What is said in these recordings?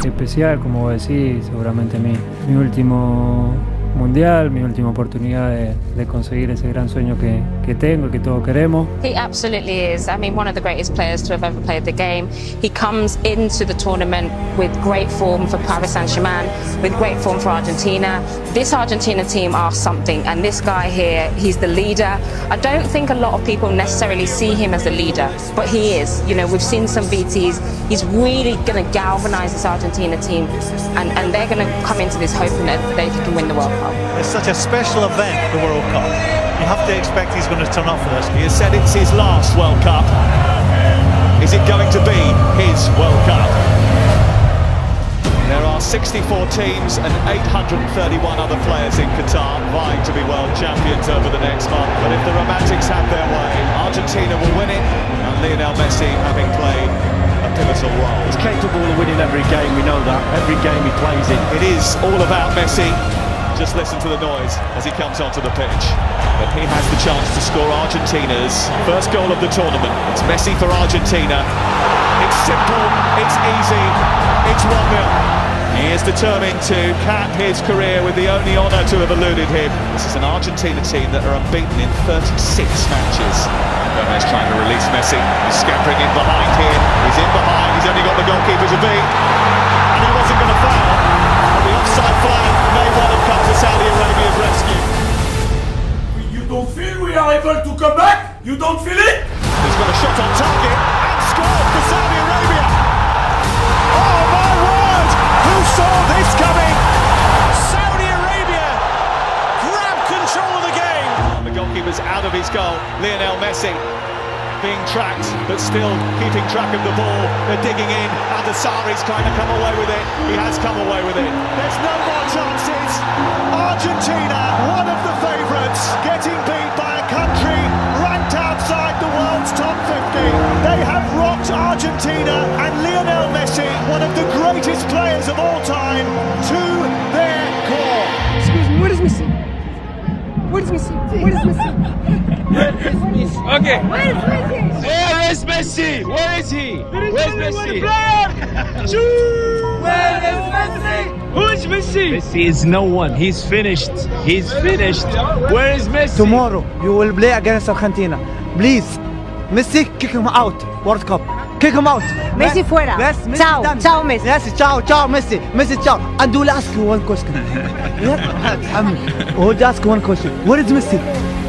especial, como vos decís, seguramente mi último mundial, mi última oportunidad de conseguir ese gran sueño que tengo y que todos queremos. He absolutely is. I mean, one of the greatest players to have ever played the game. He comes into the tournament with great form for Paris Saint-Germain, with great form for Argentina. This Argentina team are something, and this guy here, he's the leader. I don't think a lot of people necessarily see him as a leader, but he is. You know, we've seen some VTs. He's really going to galvanise this Argentina team, and they're going to come into this hoping that they can win the World Cup. It's such a special event, the World Cup. You have to expect he's going to turn up for this. He has said it's his last World Cup. Is it going to be his World Cup? There are 64 teams and 831 other players in Qatar vying to be world champions over the next month. But if the Romantics have their way, Argentina will win it, and Lionel Messi having played a pivotal role. He's capable of winning every game, we know that. Every game he plays in. It is all about Messi. Just listen to the noise as he comes onto the pitch. But he has the chance to score Argentina's first goal of the tournament. It's Messi for Argentina. It's simple, it's easy, it's 1-0. He is determined to cap his career with the only honour to have eluded him. This is an Argentina team that are unbeaten in 36 matches. Gomez trying to release Messi. He's scampering in behind here. He's in behind. He's only got the goalkeeper to beat. And he wasn't going to foul. But the offside flag may well have come to Saudi Arabia's rescue. You don't feel we are able to come back? You don't feel it? He's got a shot on target and scored for Saudi Arabia. Oh my word! Who saw this coming? Saudi Arabia grab control of the game. And the goalkeeper's out of his goal. Lionel Messi being tracked, but still keeping track of the ball. They're digging in. Adesari's trying to come away with it. He has come away with it. There's no more chances. Argentina, one of the favourites, getting beat by a country ranked outside the world's top 50. They have rocked Argentina and Lionel Messi, one of the greatest players of all time, to their core. Excuse me, where is Messi? Where is Messi? Where is Messi? Okay. Where is Messi? Where is Messi? Where is he? Where's Messi? Where is Messi? Who is Messi? Messi is no one. He's finished. He's finished. Where is Messi? Tomorrow you will play against Argentina. Please, Messi, kick him out. World Cup. Kick him out. Messi fuera. Yes, Messi Ciao, done. ciao Messi. Yes, ciao, ciao Messi. Messi, ciao. And we'll ask you one question. We'll ask one question. Where is Messi?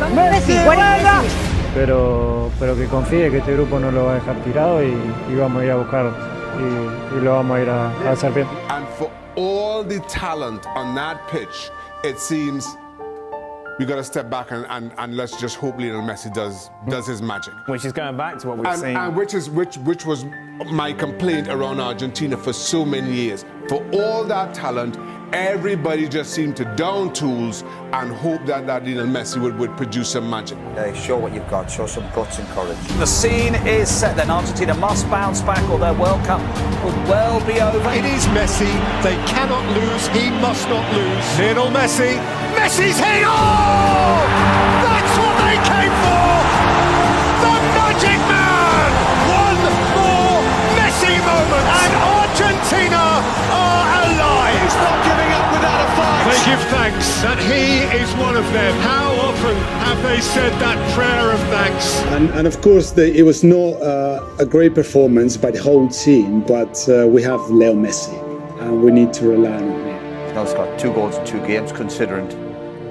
Messi, where is Messi? Pero que confíe que este grupo no lo va a dejar tirado y vamos a ir a buscar y lo vamos a ir a hacer bien. And for all the talent on that pitch, it seems we got to step back and let's just hope Lionel Messi does his magic. Which is going back to what we've seen. And which was my complaint around Argentina for so many years. For all that talent, everybody just seemed to down tools and hope that Lionel Messi would produce some magic. Show what you've got, show some guts and courage. The scene is set then. Argentina must bounce back or their World Cup will well be over. It is Messi. They cannot lose. He must not lose. Lionel Messi. Messi's hitting. Oh! That's what they came for! The Magic Man! One more Messi moment and Argentina are alive! He's not giving up without a fight. They give thanks that he is one of them. How often have they said that prayer of thanks? And of course, it was not a great performance by the whole team, but we have Leo Messi, and we need to rely on him. He's got 2 goals in 2 games, considering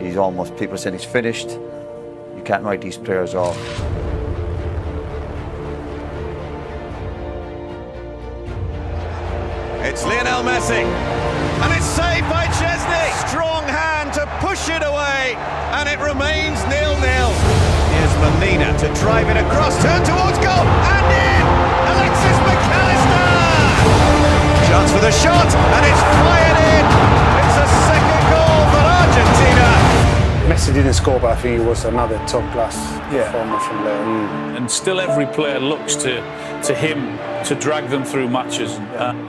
he's almost, people are saying he's finished. You can't write these players off. It's Lionel Messi, and it's saved by Chesney. Strong hand to push it away, and it remains 0-0. Here's Molina to drive it across, turn towards goal, and in! Alexis McAllister! Chance for the shot, and it's fired in! It's a second goal for Argentina! Messi didn't score, but I think it was another top-class performance from Leo. And still every player looks to him to drag them through matches.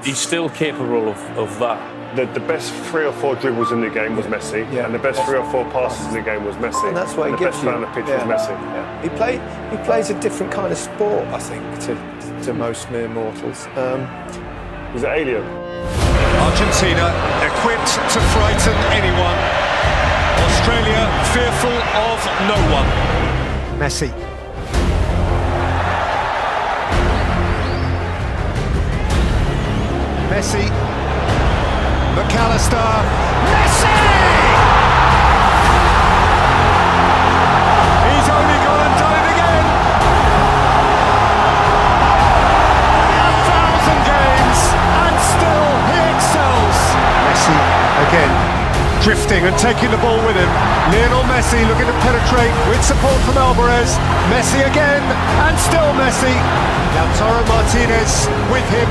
He's still capable of that. The best 3 or 4 dribbles in the game was Messi, and the best 3 or 4 passes in the game was Messi. And that's what he gives you. The best player on the pitch was Messi. Yeah. He plays a different kind of sport, I think, to most mere mortals. He's an alien. Argentina equipped to frighten anyone. Australia fearful of no one. Messi. Messi. McAllister. Messi! He's only gone and done it again. 1,000 games and still he excels. Messi again, drifting and taking the ball with him. Lionel Messi looking to penetrate with support from Alvarez. Messi again and still Messi. Lautaro Martinez with him.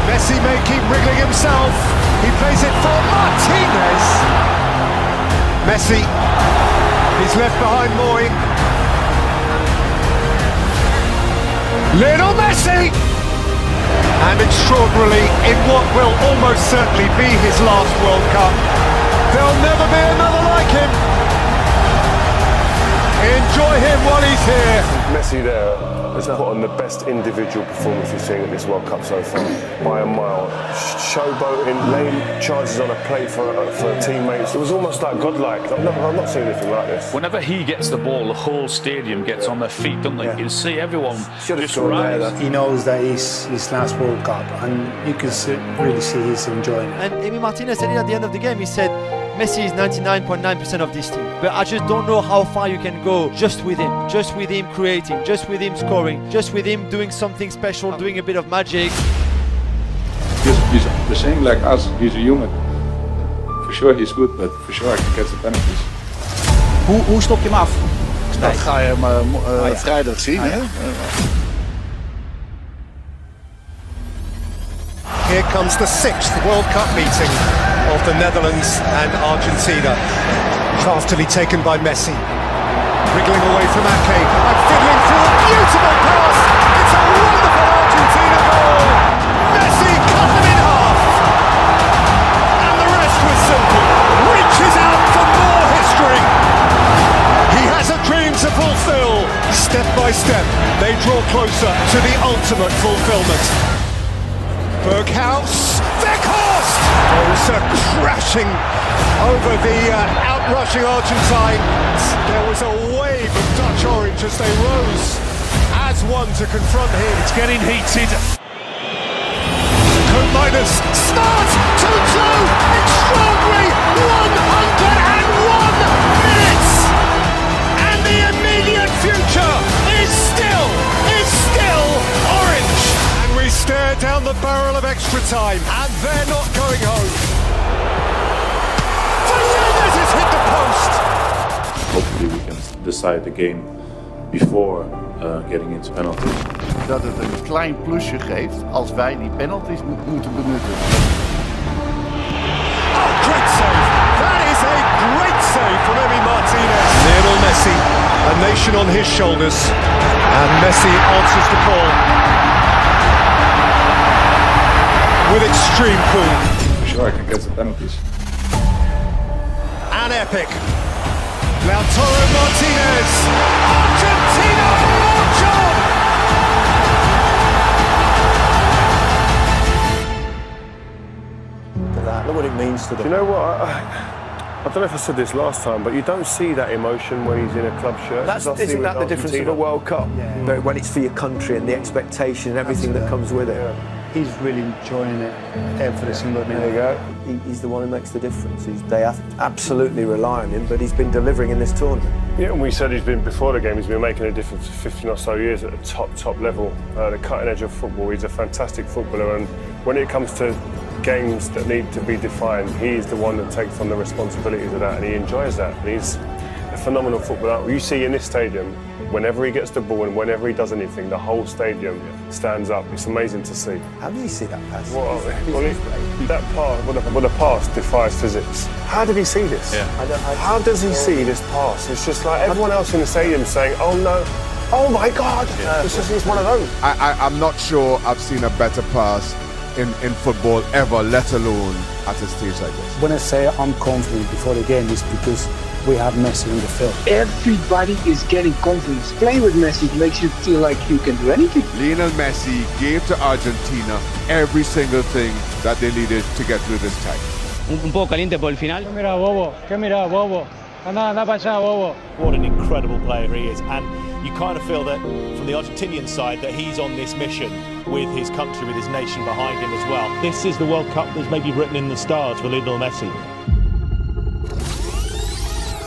Messi may keep wriggling himself. He plays it for Martinez. Messi, he's left behind Moy. Lionel Messi! And extraordinarily, in what will almost certainly be his last World Cup, there'll never be another like him. Enjoy him while he's here. Messi there has put on the best individual performance we've seen at this World Cup so far, by a mile. Showboating, laying charges on a plate for teammates. It was almost like godlike. I've not seen anything like this. Whenever he gets the ball, the whole stadium gets on their feet, don't they? You can see everyone just rise. He knows that it's his last World Cup, and you can really see he's enjoying it. And Emi Martinez said it at the end of the game. He said, Messi is 99.9% of this team, but I just don't know how far you can go just with him creating, just with him scoring, just with him doing something special, doing a bit of magic. He's the same like us, he's a human. For sure he's good, but for sure I can catch the penalties. Hoe stop je hem af? Dat ga je hem vrijdag zien. Hè? Here comes the 6th World Cup meeting of the Netherlands and Argentina. Craftily taken by Messi. Wriggling away from Ake and fiddling through a beautiful pass. It's a wonderful Argentina goal. Messi cut them in half. And the rest was simple. Reaches out for more history. He has a dream to fulfill. Step by step, they draw closer to the ultimate fulfillment. Berghaus, Weghorst! Also crashing over the outrushing Argentines. There was a wave of Dutch orange as they rose as one to confront him. It's getting heated. Minus starts 2-2. Extraordinary 101 minutes, and the immediate future is still orange. And we stare down the barrel of extra time, and they're not going home. Fernandez has hit the post. Hopefully we can decide the game before getting into penalties. Dat het een klein plusje geeft als wij die penalties moeten benutten. Oh, great save! That is a great save from Emi Martinez. Lionel Messi, a nation on his shoulders, and Messi answers the call with extreme cool. Sure, I can get the penalties. An epic. Lautaro Martinez. Argentina march on! Look what it means to them. Do you know what? I don't know if I said this last time, but you don't see that emotion when he's in a club shirt. Isn't that the difference of a World Cup? Yeah. But when it's for your country and the expectation and everything that comes with it. Yeah. He's really enjoying it every single minute. There you go. He's the one who makes the difference. They absolutely rely on him, but he's been delivering in this tournament. Yeah, and we said before the game, he's been making a difference for 15 or so years at the top level, the cutting edge of football. He's a fantastic footballer, and when it comes to games that need to be defined, he is the one that takes on the responsibilities of that, and he enjoys that. And he's a phenomenal footballer. You see in this stadium, whenever he gets the ball and whenever he does anything, the whole stadium stands up. It's amazing to see. How did he see that pass? That pass defies physics. How did he see this? Yeah. How does he see this pass? It's just like everyone else in the stadium saying, "Oh no, oh my God!" Yeah. It's one of those. I'm not sure I've seen a better pass in football ever, let alone at a stage like this. When I say I'm confident before the game, it's because we have Messi on the field. Everybody is getting confidence. Playing with Messi makes you feel like you can do anything. Lionel Messi gave to Argentina every single thing that they needed to get through this time. Un poco caliente por el final. ¿Qué mira, bobo? ¿Qué mira, bobo? Anda para allá, bobo. What an incredible player he is, and you kind of feel that from the Argentinian side that he's on this mission with his country, with his nation behind him as well. This is the World Cup that's maybe written in the stars for Lionel Messi.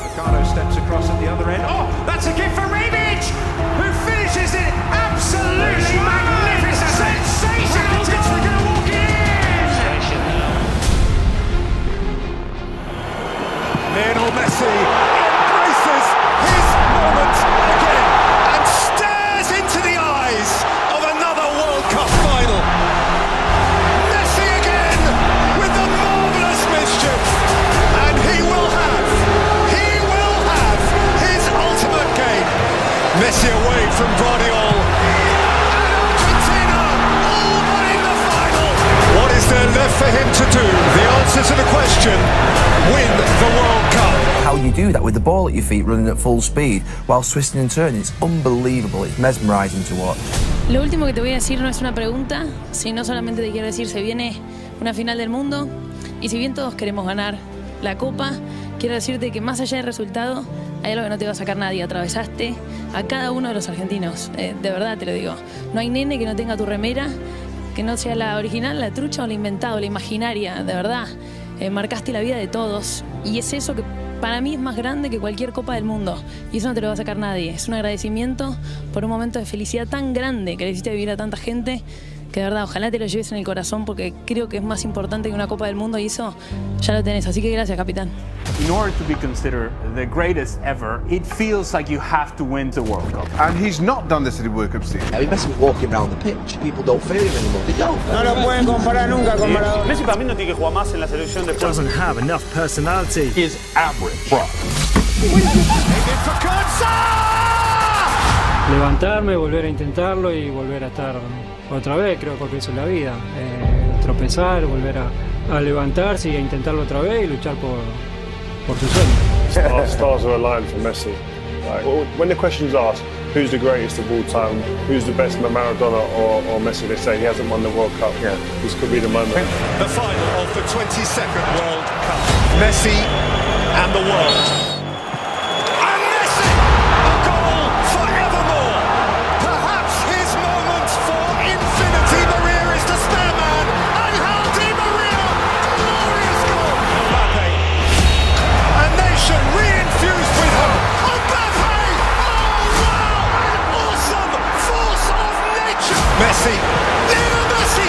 Ricardo steps across at the other end. Oh, that's a gift for Rebic, who finishes it absolutely magnificent. Sensational. We're going to walk in. Station now. Lionel Messi embraces his moment again and stares into the eyes of another World Cup final. Messi again with the marvellous mischief, and he will have his ultimate game. Messi away from Guardiola, and Argentina all but in the final. What is there left for him to do? The answer to the question: win the World Cup. How you do that with the ball at your feet running at full speed while twisting and turning, it's unbelievable, it's mesmerizing to watch. Lo último que te voy a decir no es una pregunta, sino solamente te quiero decir, se viene una final del mundo y si bien todos queremos ganar la Copa, quiero decirte que más allá del resultado hay algo que no te va a sacar nadie. Atravesaste a cada uno de los argentinos, de verdad te lo digo. No hay nene que no tenga tu remera, que no sea la original, la trucha o la inventada, la imaginaria, de verdad. Marcaste la vida de todos y es eso que para mí es más grande que cualquier Copa del Mundo y eso no te lo va a sacar nadie. Es un agradecimiento por un momento de felicidad tan grande que le hiciste vivir a tanta gente que de verdad ojalá te lo lleves en el corazón porque creo que es más importante que una Copa del Mundo y eso ya lo tenés, así que gracias, capitán. In order to be considered the greatest ever, it feels like you have to win the World Cup. And he's not done this at the World Cup stage. I mean, Messi walking around the pitch, people don't feel him anymore. They don't. No lo pueden comparar nunca con Maradona. Messi para mí no tiene que jugar más en la selección de Doesn't have enough personality. Is average, bro. Levantarme, volver a intentarlo y volver a estar otra vez, creo que eso es la vida. Tropezar, volver a levantarse y a intentarlo otra vez y luchar por su sueño. Stars are aligned for Messi. Like, when the question's asked, who's the greatest of all time, who's the best, Maradona or Messi, they say he hasn't won the World Cup. Yeah. This could be the moment. The final of the 22nd World Cup. Messi and the world. And Messi, a goal forevermore. Perhaps his moment for infinity. Maria is the spare man. And Di Maria, glorious goal. Mbappe, a nation re-infused with hope. Mbappe, oh wow, an awesome force of nature. Messi, Lionel Messi,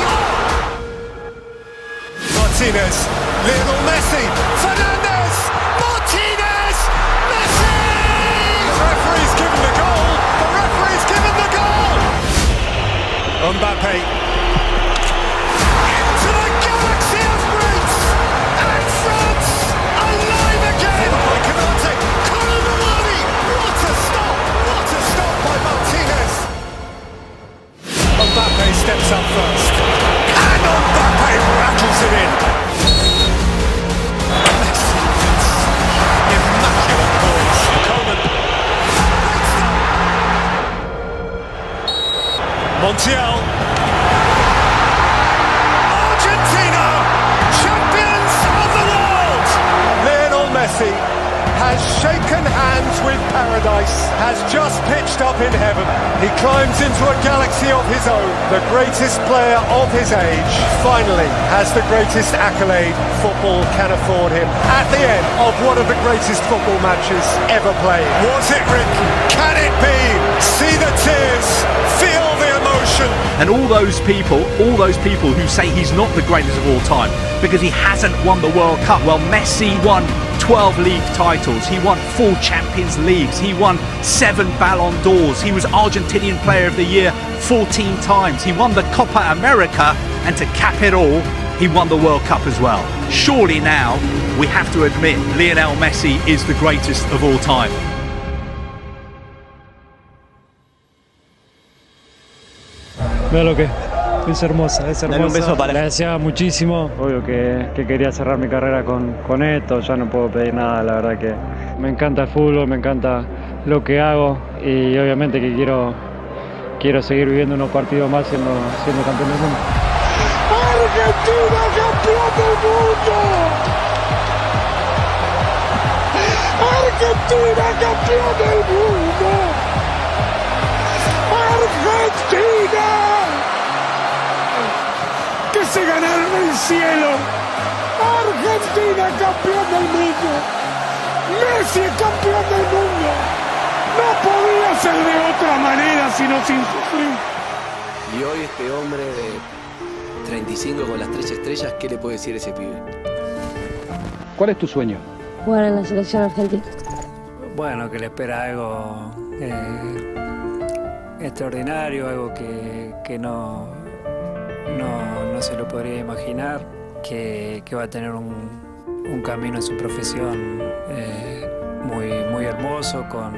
Martinez, Lionel Messi, Fernandez, Martinez, Messi! The referee's given the goal, the referee's given the goal! Mbappe, into the galaxy of greats, and France, alive again! By Canate, Colomani, what a stop by Martinez! Mbappe steps up first, and Mbappe rattles it in! Immaculate poise. Coleman. Montiel. Argentina, champions of the world. Lionel Messi has shaken hands with paradise, has just pitched up in heaven. He climbs into a galaxy of his own. The greatest player of his age finally has the greatest accolade football can afford him. At the end of one of the greatest football matches ever played. Was it, Rick? Can it be? See the tears, feel the emotion. And all those people who say he's not the greatest of all time because he hasn't won the World Cup. Well, Messi won 12 league titles, he won 4 Champions Leagues, he won 7 Ballon d'Ors, he was Argentinian Player of the Year 14 times, he won the Copa America, and to cap it all, he won the World Cup as well. Surely now, we have to admit, Lionel Messi is the greatest of all time. Veo lo que es hermosa, es Dale un beso para- Le deseaba muchísimo, obvio que quería cerrar mi carrera con esto, ya no puedo pedir nada, la verdad que Me encanta el fútbol, me encanta lo que hago y obviamente que quiero seguir viviendo unos partidos más siendo campeón del mundo. ¡Argentina campeón del mundo! ¡Argentina campeón del mundo! ¡Argentina! ¡Que se ganaron el cielo! ¡Argentina campeón del mundo! ¡Messi campeón del mundo! No podía ser de otra manera sino sin sufrir. Y hoy este hombre de 35 con las 3 estrellas, ¿qué le puede decir a ese pibe? ¿Cuál es tu sueño? Jugar en la selección argentina. Bueno, que le espera algo extraordinario, algo que no se lo podría imaginar, que va a tener un camino en su profesión muy hermoso, con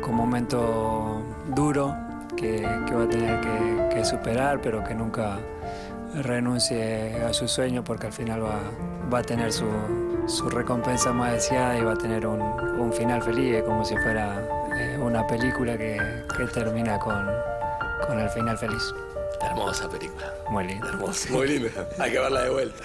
momento duro que va a tener que superar, pero que nunca renuncie a su sueño, porque al final va a tener su recompensa más deseada y va a tener un final feliz, como si fuera una película que termina con el final feliz. Hermosa película. Muy linda. Hermosa. Muy linda. Hay que verla de vuelta.